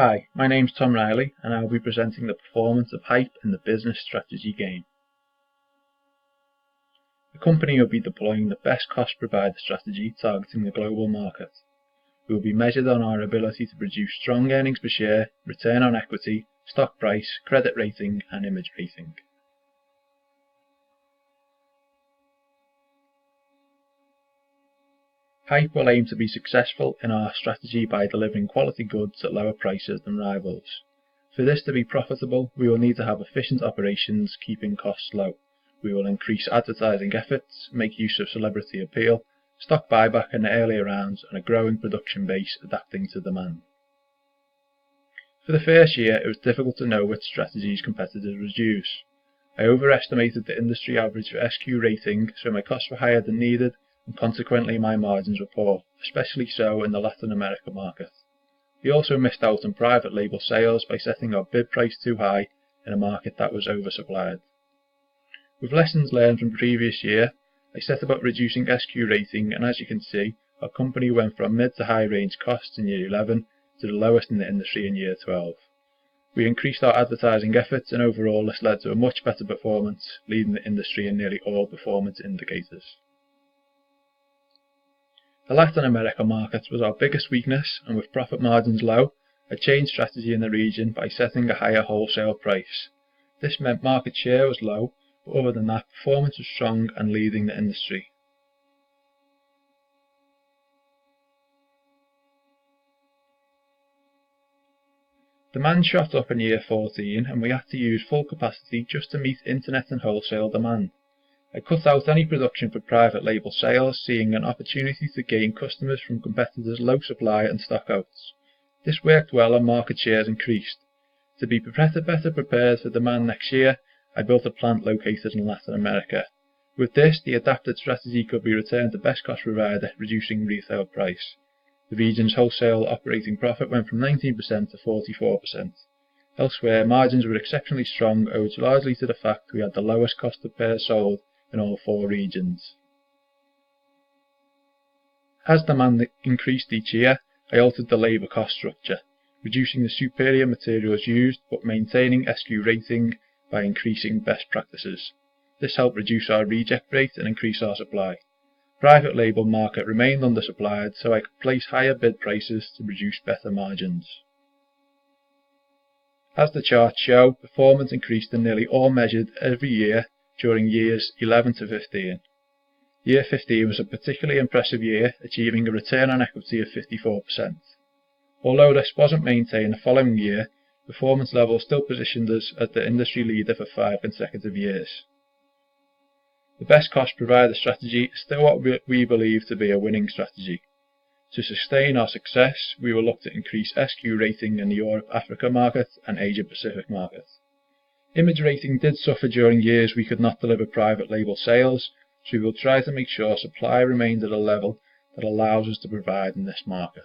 Hi, my name's Tom Riley and I will be presenting the performance of Hype in the business strategy game. The company will be deploying the best cost provider strategy targeting the global market. We will be measured on our ability to produce strong earnings per share, return on equity, stock price, credit rating and image rating. Hype will aim to be successful in our strategy by delivering quality goods at lower prices than rivals. For this to be profitable, we will need to have efficient operations keeping costs low. We will increase advertising efforts, make use of celebrity appeal, stock buyback in the earlier rounds and a growing production base adapting to demand. For the first year, it was difficult to know which strategies competitors would use. I overestimated the industry average for SQ rating, so my costs were higher than needed, and consequently my margins were poor, especially so in the Latin America market. We also missed out on private label sales by setting our bid price too high in a market that was oversupplied. With lessons learned from previous year, I set about reducing SQ rating, and as you can see, our company went from mid to high range costs in year 11 to the lowest in the industry in year 12. We increased our advertising efforts and overall this led to a much better performance, leading the industry in nearly all performance indicators. The Latin America market was our biggest weakness, and with profit margins low, I changed strategy in the region by setting a higher wholesale price. This meant market share was low, but other than that, performance was strong and leading the industry. Demand shot up in year 14 and we had to use full capacity just to meet internet and wholesale demand. I cut out any production for private label sales, seeing an opportunity to gain customers from competitors' low supply and stockouts. This worked well and market shares increased. To be better prepared for demand next year, I built a plant located in Latin America. With this, the adapted strategy could be returned to best cost provider, reducing retail price. The region's wholesale operating profit went from 19% to 44%. Elsewhere, margins were exceptionally strong, owed largely to the fact we had the lowest cost of pairs sold in all 4 regions. As demand increased each year, I altered the labour cost structure, reducing the superior materials used but maintaining SQ rating by increasing best practices. This helped reduce our reject rate and increase our supply. Private label market remained undersupplied, so I could place higher bid prices to produce better margins. As the charts show, performance increased in nearly all measured every year during years 11 to 15. Year 15 was a particularly impressive year, achieving a return on equity of 54%. Although this wasn't maintained the following year, performance levels still positioned us as the industry leader for 5 consecutive years. The best cost provider strategy is still what we believe to be a winning strategy. To sustain our success, we will look to increase SQ rating in the Europe-Africa market and Asia-Pacific market. Image rating did suffer during years we could not deliver private label sales, so we will try to make sure supply remains at a level that allows us to provide in this market.